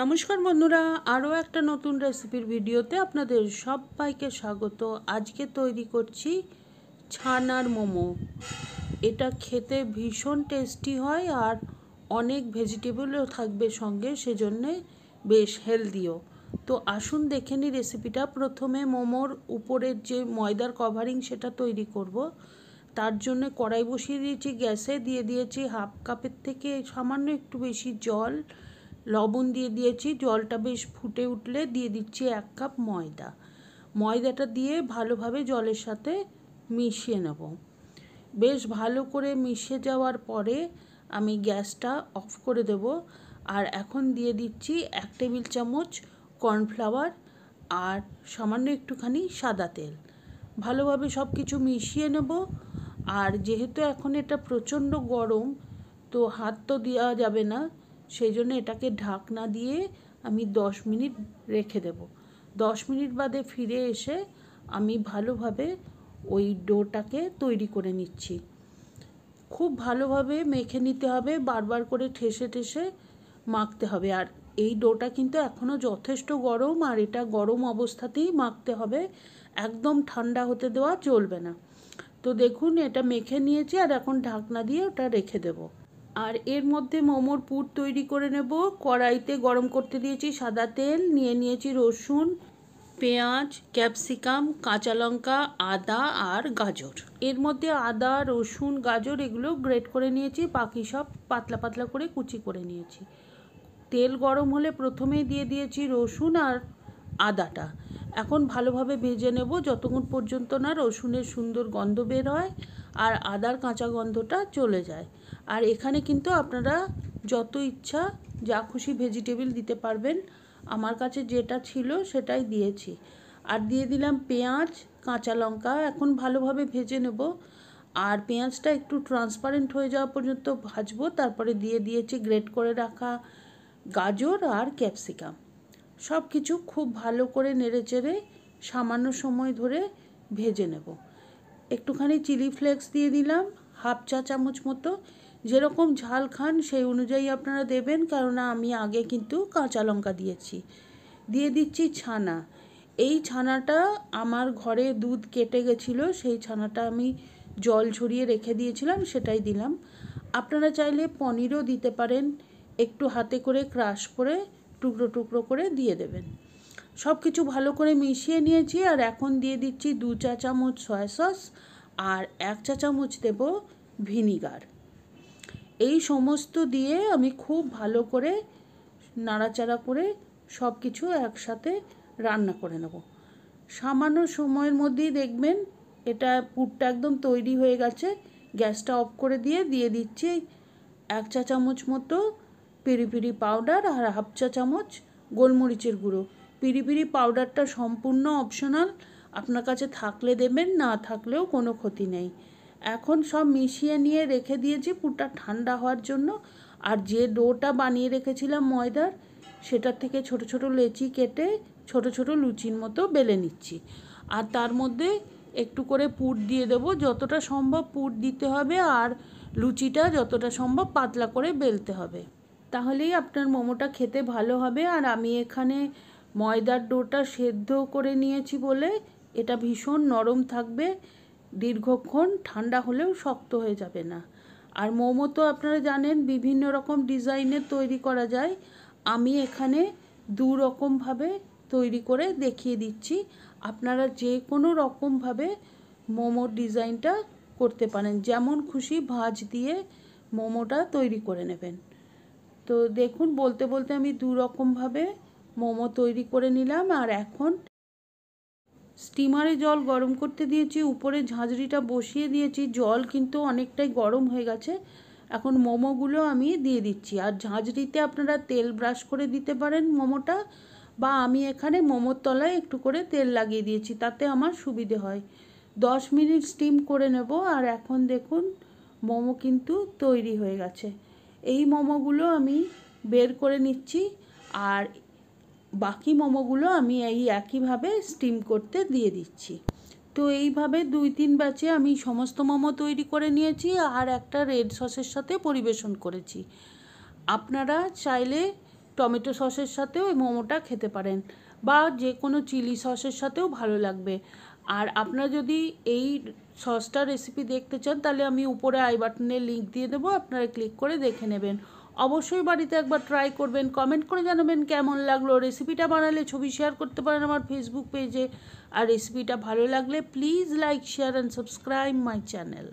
নমস্কার বন্ধুরা, আরও একটা নতুন রেসিপির ভিডিওতে আপনাদের সবাইকে স্বাগত। আজকে তৈরি করছি ছানার মোমো। এটা খেতে ভীষণ টেস্টি হয় আর অনেক ভেজিটেবলও থাকবে সঙ্গে, সেজন্যে বেশ হেলদিও। তো আসুন দেখে নিই রেসিপিটা। প্রথমে মোমোর উপরের যে ময়দার কভারিং সেটা তৈরি করব। তার জন্য কড়াই বসিয়ে দিয়েছি গ্যাসে, দিয়ে দিয়েছি হাফ কাপের থেকে সামান্য একটু বেশি জল, লবণ দিয়ে দিয়েছি। জলটা বেশ ফুটে উঠলে দিয়ে দিচ্ছি 1 কাপ ময়দা। ময়দাটা দিয়ে ভালোভাবে জলের সাথে মিশিয়ে নেব। বেশ ভালো করে মিশে যাওয়ার পরে আমি গ্যাসটা অফ করে দেব। আর এখন দিয়ে দিচ্ছি 1 টেবিল চামচ কর্নফ্লাওয়ার আর সামান্য একটুখানি সাদা তেল। ভালোভাবে সব কিছু মিশিয়ে নেব। আর যেহেতু এখন এটা প্রচণ্ড গরম, তো হাত তো দেওয়া যাবে না, সেই জন্য এটাকে ঢাকনা দিয়ে আমি 10 মিনিট রেখে দেব। 10 মিনিট বাদে ফিরে এসে আমি ভালোভাবে ওই ডোটাকে তৈরি করে নিচ্ছি। খুব ভালোভাবে মেখে নিতে হবে, বারবার করে ঠেসে ঠেসে মাখতে হবে। আর এই ডোটা কিন্তু এখনও যথেষ্ট গরম, আর এটা গরম অবস্থাতেই মাখতে হবে, একদম ঠান্ডা হতে দেওয়া চলবে না। তো দেখুন, এটা মেখে নিয়েছি আর এখন ঢাকনা দিয়ে ওটা রেখে দেব। আর এর মধ্যে মোমোর পুর তৈরি করে নেব। কড়াইতে গরম করতে দিয়েছি সাদা তেল, নিয়ে নিয়েছি রসুন, পেঁয়াজ, ক্যাপসিকাম, কাঁচা লঙ্কা, আদা আর গাজর। এর মধ্যে আদা, রসুন, গাজর এগুলো গ্রেট করে নিয়েছি, বাকি সব পাতলা পাতলা করে কুচি করে নিয়েছি। তেল গরম হলে প্রথমেই দিয়ে দিয়েছি রসুন আর আদাটা। এখন ভালোভাবে ভেজে নেব যতক্ষণ পর্যন্ত না রসুনের সুন্দর গন্ধ বের হয় আর আদার কাঁচা গন্ধটা চলে যায়। আর এখানে কিন্তু আপনারা যত ইচ্ছা যা খুশি ভেজিটেবল দিতে পারবেন, আমার কাছে যেটা ছিল সেটাই দিয়েছি। আর দিয়ে দিলাম পেঁয়াজ, কাঁচা লঙ্কা। এখন ভালোভাবে ভেজে নেব আর পেঁয়াজটা একটু ট্রান্সপারেন্ট হয়ে যাওয়া পর্যন্ত ভাজবো। তারপরে দিয়ে দিয়েছি গ্রেট করে রাখা গাজর আর ক্যাপসিকাম। সব কিছু খুব ভালো করে নেড়েচেড়ে সামান্য সময় ধরে ভেজে নেব। একটুখানি চিলি ফ্লেক্স দিয়ে দিলাম, হাফ চা চামচ মতো। যেরকম ঝাল খান সেই অনুযায়ী আপনারা দেবেন, কারণ আমি আগে কিন্তু কাঁচা লঙ্কা দিয়েছি। দিয়ে দিচ্ছি ছানা। এই ছানাটা আমার ঘরে দুধ কেটে গেছিলো, সেই ছানাটা আমি জল ঝরিয়ে রেখে দিয়েছিলাম, সেটাই দিলাম। আপনারা চাইলে পনিরও দিতে পারেন, একটু হাতে করে ক্রাশ করে টুকরো টুকরো করে দিয়ে দেবেন। সব কিছু ভালো করে মিশিয়ে নিয়েছি। আর এখন দিয়ে দিচ্ছি 2 চা চামচ সয়া সস আর 1 চা চামচ দেব ভিনিগার। এই সমস্ত দিয়ে আমি খুব ভালো করে নাড়াচাড়া করে সব কিছু একসাথে রান্না করে নেব। সামান্য সময়ের মধ্যেই দেখবেন এটা পুরটা একদম তৈরি হয়ে গেছে। গ্যাসটা অফ করে দিয়ে দিচ্ছি 1 চা চামচ মতো পেরি পেরি পাউডার আর হাফ চা চামচ গোলমরিচের গুঁড়ো। পেরি পেরি পাউডারটা সম্পূর্ণ অপশনাল, আপনার কাছে থাকলে দেবেন, না থাকলেও কোনো ক্ষতি নেই। এখন সব মিশিয়ে নিয়ে রেখে দিয়েছি পুরটা ঠান্ডা হওয়ার জন্য। আর যে ডোটা বানিয়ে রেখেছিলাম ময়দার, সেটার থেকে ছোট ছোট লেচি কেটে ছোট ছোট লুচির মতো বেলে নিচ্ছি। আর তার মধ্যে একটু করে পুর দিয়ে দেবো, যতটা সম্ভব পুর দিতে হবে। আর লুচিটা যতটা সম্ভব পাতলা করে বেলতে হবে, তাহলেই আপনার মোমোটা খেতে ভালো হবে। আর আমি এখানে ময়দার ডোটা সেদ্ধ করে নিয়েছি বলে এটা ভীষণ নরম থাকবে, দীর্ঘক্ষণ ঠান্ডা হলেও শক্ত হয়ে যাবে না। আর মোমো তো আপনারা জানেন বিভিন্ন রকম ডিজাইনের তৈরি করা যায়। আমি এখানে 2 রকমভাবে তৈরি করে দেখিয়ে দিচ্ছি। আপনারা যে কোনো রকমভাবে মোমোর ডিজাইনটা করতে পারেন, যেমন খুশি ভাঁজ দিয়ে মোমোটা তৈরি করে নেবেন। তো দেখুন, বলতে বলতে আমি 2 রকমভাবে মোমো তৈরি করে নিলাম। আর এখন স্টিমারে জল গরম করতে দিয়েছি, উপরে ঝাঁঝরিটা বসিয়ে দিয়েছি। জল কিন্তু অনেকটাই গরম হয়ে গেছে। এখন মোমোগুলো আমি দিয়ে দিচ্ছি। আর ঝাঁঝরিতে আপনারা তেল ব্রাশ করে দিতে পারেন মোমোটা, বা আমি এখানে মোমোর তলায় একটু করে তেল লাগিয়ে দিয়েছি, তাতে আমার সুবিধে হয়। 10 মিনিট স্টিম করে নেব। আর এখন দেখুন মোমো কিন্তু তৈরি হয়ে গেছে। এই মোমোগুলো আমি বের করে নিচ্ছি, আর বাকি মোমোগুলো আমি এই একইভাবে স্টিম করতে দিয়ে দিচ্ছি। তো এইভাবে 2-3 ব্যাচে আমি সমস্ত মোমো তৈরি করে নিয়েছি আর একটা রেড সসের সাথে পরিবেশন করেছি। আপনারা চাইলে টমেটো সসের সাথেও এই মোমোটা খেতে পারেন, বা যে কোনো চিলি সসের সাথেও ভালো লাগবে। আর আপনারা যদি এই সসটা রেসিপি দেখতে চান তাহলে আমি উপরে আই বাটনে লিঙ্ক দিয়ে দেবো, আপনারা ক্লিক করে দেখে নেবেন। অবশ্যই বাড়িতে একবার ট্রাই করবেন, কমেন্ট করে জানাবেন কেমন লাগলো। রেসিপিটা বানালে ছবি শেয়ার করতে পারেন আমার ফেসবুক পেজে। আর রেসিপিটা ভালো লাগলে please like, share and subscribe my channel.